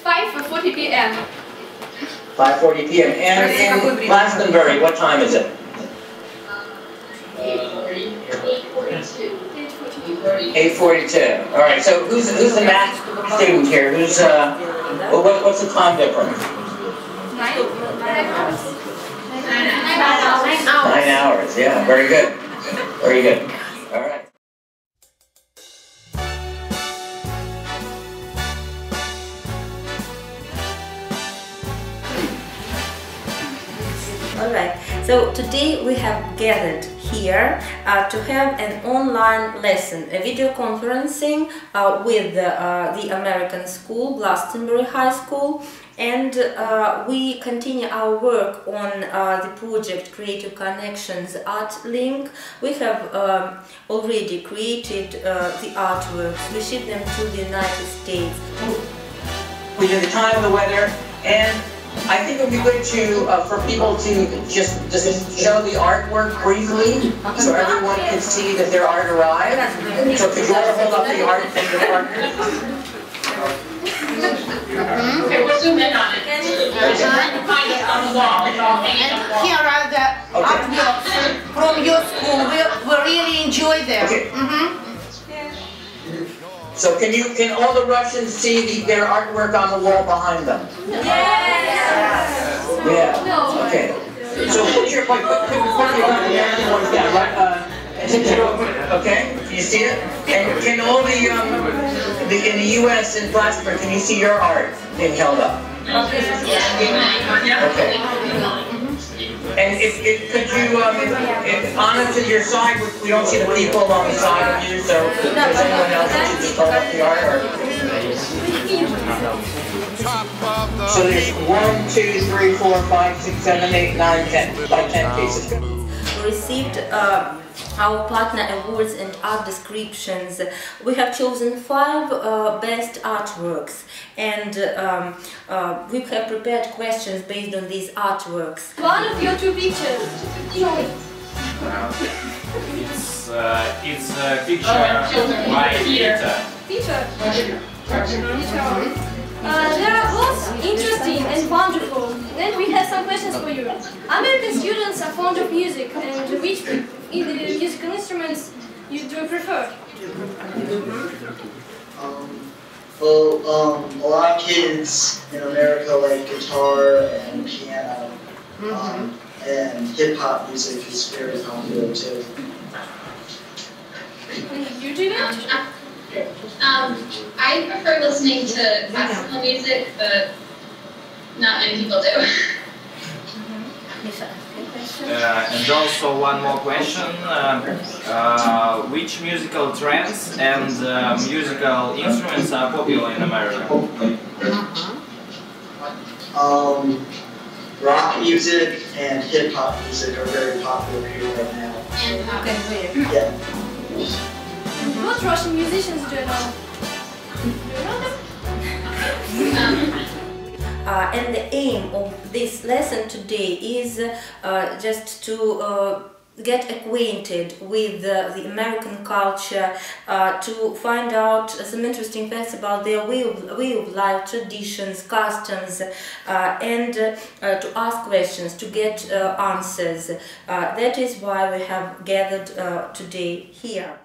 5:40 p.m. 5:40 p.m. And in Glastonbury, what time is it? 8:42. All right. So who's the math student here? Who's what's the time difference? 9 hours. 9 hours. Yeah. Very good. Very good. All right. Alright, so today we have gathered here to have an online lesson, a video conferencing with the American school, Glastonbury High School, and we continue our work on the project Creative Connections Art Link. We have already created the artworks, we ship them to the United States. We do the time, the weather, and I think it would be good to for people to just show the artwork briefly, so everyone can see that their art arrived. So could you all hold up the art and your partner? Okay, we'll zoom in on it. There's a kind of on the wall. It's all hanging on the wall. Here are the artworks from your school. We really enjoy them. Okay. So can all the Russians see their artwork on the wall behind them? Yeah. Okay. So put your American ones down, right? Okay. Can you see it? And can all the in the U.S. and Glastonbury, can you see your art being held up? Okay. And could you on it to your side? We don't see the people on the side of you, so if there's anyone else that should just hold up the art. Or... So there's 1, 2, 3, 4, 5, 6, 7, 8, 9, 10. Like 10 pieces. We received our partner awards and art descriptions. We have chosen 5 best artworks, and we have prepared questions based on these artworks. One of your 2 pictures. It's a picture by Peter. Peter. They are both interesting and wonderful. Then we have some questions for you. American students are fond of music, and which musical instruments do you prefer? A lot of kids in America like guitar and piano, and hip-hop music is very popular too. You do that? I prefer listening to classical music, but not many people do. And also one more question, which musical trends and musical instruments are popular in America? Rock music and hip-hop music are very popular here right now. Yeah. What Russian musicians do you know? Do you know them? And the aim of this lesson today is just to get acquainted with the American culture, to find out some interesting facts about their way of life, traditions, customs, and to ask questions, to get answers. That is why we have gathered today here.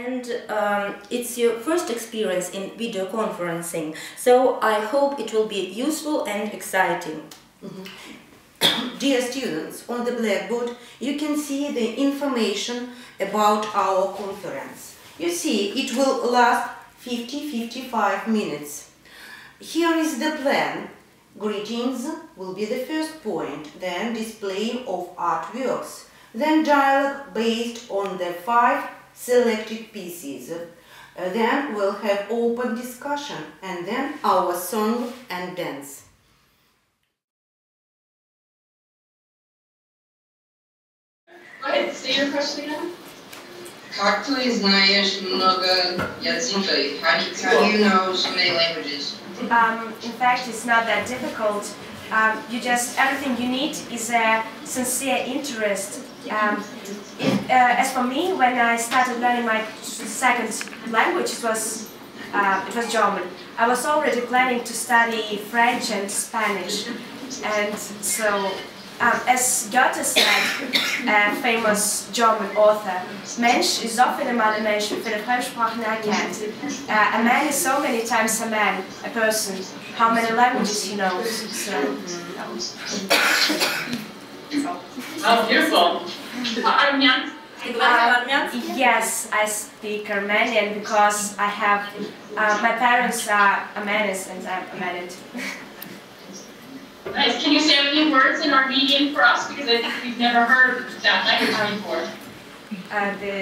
and it's your first experience in video conferencing, so I hope it will be useful and exciting. Dear students, on the blackboard you can see the information about our conference. You see, it will last 50-55 minutes. Here is the plan. Greetings will be the first point, then display of artworks, then dialogue based on the 5 selected pieces. Then we'll have open discussion, and then our song and dance. Go ahead, say your question again. Как ты знаешь много языков? How do you know so many languages? In fact, it's not that difficult. Everything you need is a sincere interest. As for me, when I started learning my second language, it was German. I was already planning to study French and Spanish, and so, as Goethe said, a famous German author, Mensch ist so viele Male Mensch, wie viele Fremdsprachen erkennt. A man is so many times a man, a person, how many languages he knows. Oh, beautiful. Armenian? Yes, I speak Armenian because I have, my parents are Armenians and I'm Armenian. Nice. Can you say a few words in Armenian for us? Because I think we've never heard that language before.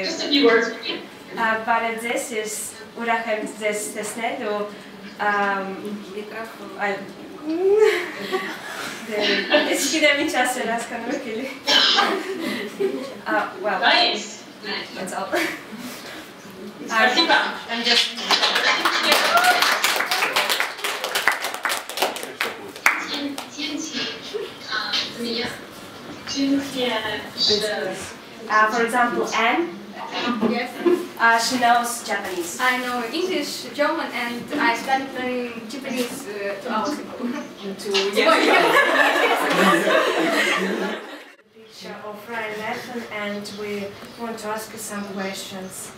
Just a few words for you. But this is urahem this nedu. Well, Nice. That's all. I'm just. For example, Anne. Yes. She knows Japanese. I know English, German, and I started learning Japanese 2 hours ago. 2 years ago. Picture of Ryan lesson, and we want to ask you some questions.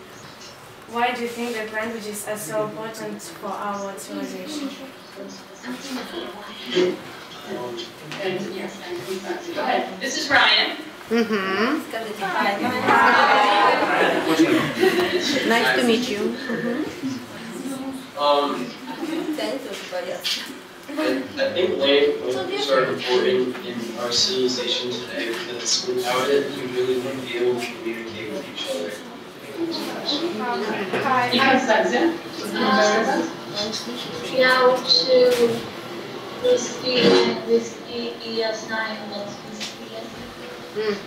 Why do you think that languages are so important for our civilization? Go ahead. This is Ryan. Nice to meet you. I think languages are important in our civilization today because without it, you really wouldn't be able to communicate with each other. Я учу русский и английский, и я знаю латинский язык.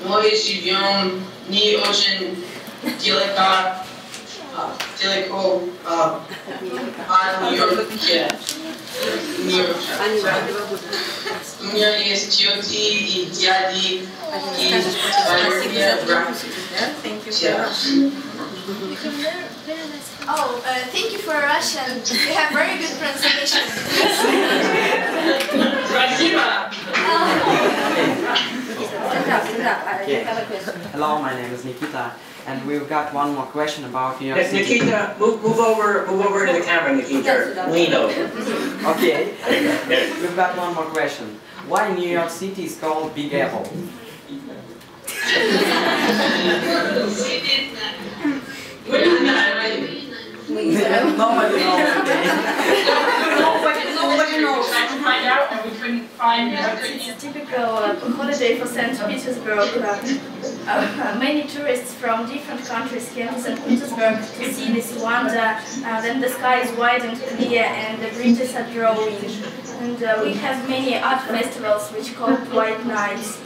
Мы живем не очень далеко от Нью-Йорка. У меня есть тети и дяди, и двоюродные братья. Oh, thank you for Russian. You have very good pronunciation. Hello, my name is Nikita, and we've got one more question about New York Yes, City. Nikita, move over to the camera, Nikita. Lean over. Okay, we've got one more question. Why New York City is called Big Apple? Nobody knows. I can find out, and we couldn't find it. It's a typical holiday for St. Petersburg. Many tourists from different countries came to St. Petersburg to see this wonder. Then the sky is wide and clear, and the bridges are growing. And we have many art festivals which called White Nights.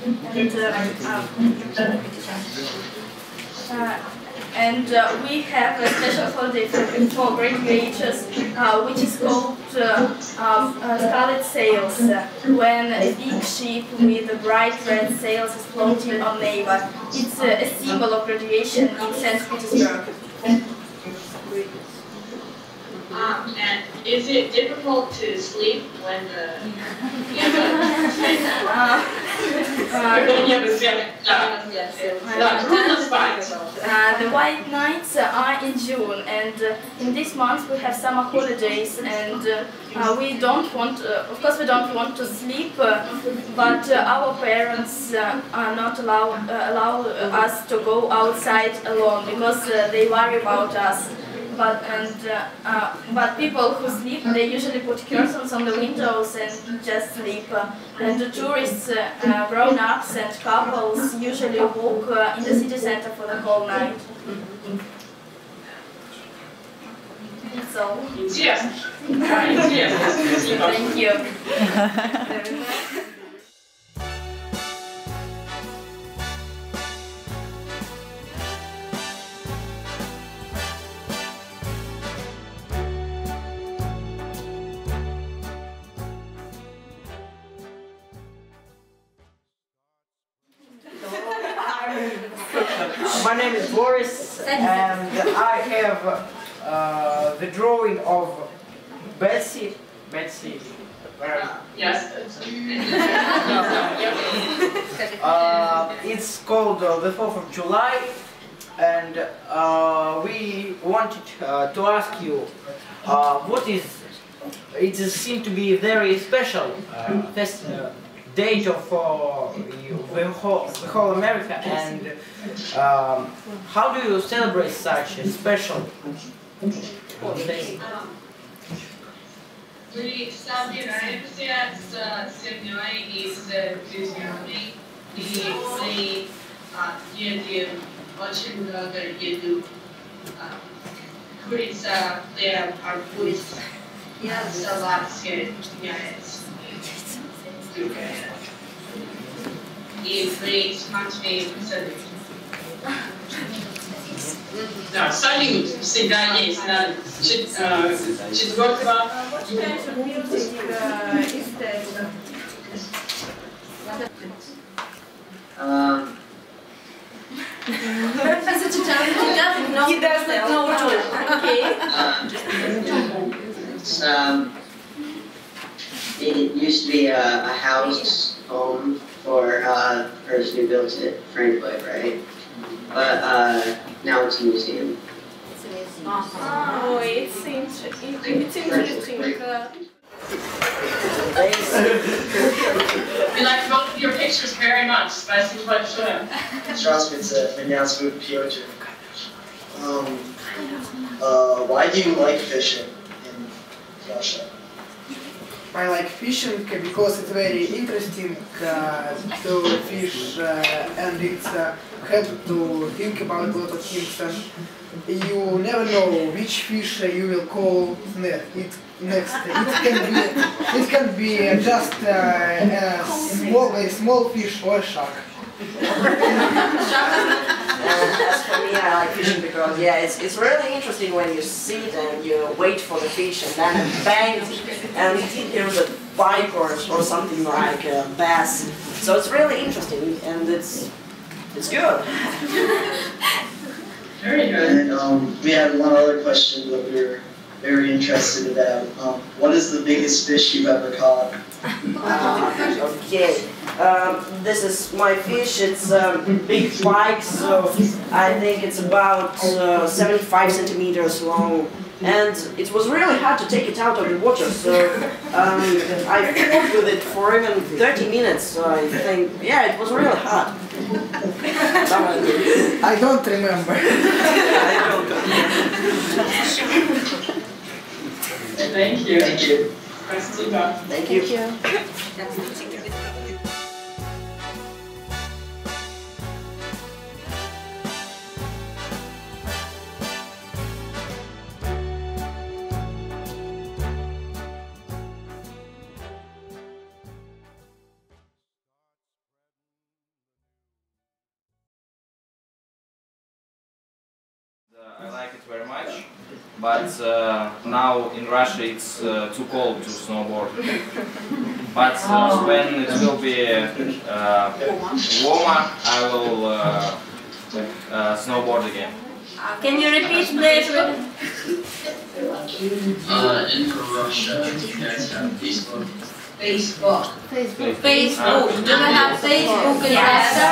And we have a special holiday for graduates, which is called Scarlet Sails, when a big ship with bright red sails is floating on Neva. It's a symbol of graduation in St. Petersburg. And is it difficult to sleep when the the white nights are in June, and in this month we have summer holidays, and we don't want, of course we don't want to sleep, but our parents are not allow us to go outside alone because they worry about us. But people who sleep, they usually put curtains on the windows and just sleep. And the tourists, grown-ups and couples usually walk in the city center for the whole night. That's all. Yes. Thank you. My name is Boris, and I have the drawing of Betsy. Yes. It's called the 4th of July, and we wanted to ask you what is. It seems to be a very special date of the whole America, and how do you celebrate such a special day? Мы собираемся с семьей и с друзьями, и мы едим очень много еду. Курица, хлеб, арбуз, салат с яиц. И мы смотрим салют. Да, салют всегда есть на 4-го. He doesn't know too. Okay. It used to be a house home for the person who built it, Frank Lloyd Wright, but now it's a museum. Oh, it's interesting. We like both of your pictures very much. Спасибо большое. Здравствуйте, меня зовут Piotr. Why do you like fishing in Russia? I like fishing because it's very interesting to fish and it's have to think about a lot of things, and you never know which fish you will call next. It can be just a small fish or a shark. As for me, I like fishing because it's really interesting when you sit and you wait for the fish and then bang, and here's a pike or something like a bass. So it's really interesting and it's good. Very good. And we had one other question that we were very interested about. What is the biggest fish you've ever caught? Okay. This is my fish. It's a big pike, so I think it's about 75 centimeters long. And it was really hard to take it out of the water, so I fought with it for even 30 minutes, so I think, yeah, it was really hard. I don't remember. Thank you. Thank you. Thank you. I like it very much, but now in Russia it's too cold to snowboard. But when it will be warmer, I will snowboard again. Can you repeat, please? In Russia, you guys have Facebook. Facebook. Facebook. Do you have Facebook in Russia?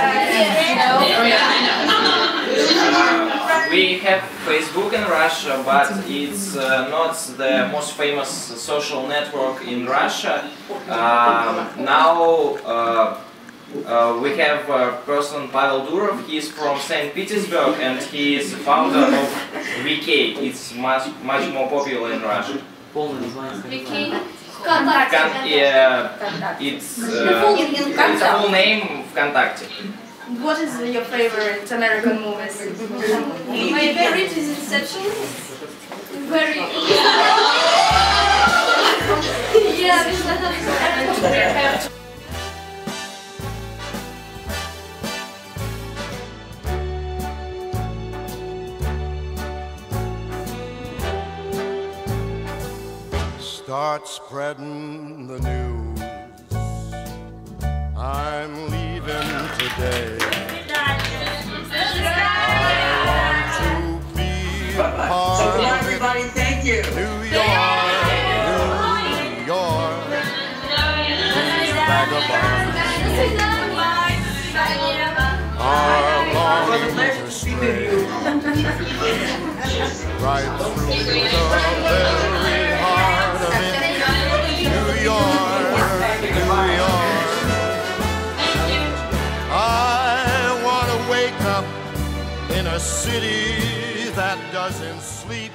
We have Facebook in Russia, but it's not the most famous social network in Russia. Now we have a person, Pavel Durov. He's from St. Petersburg and he is the founder of VK. It's much more popular in Russia. It's full name ВКонтакте. What is your favorite American movies? My favorite is Inception. Very. Yeah. Start spreading the news. I'm leaving today. I want to be part So come on, everybody, thank you. New York, New York, vagabonds are longing to stray right through the very heart of it. New York, New York. I want to wake up in a city that doesn't sleep.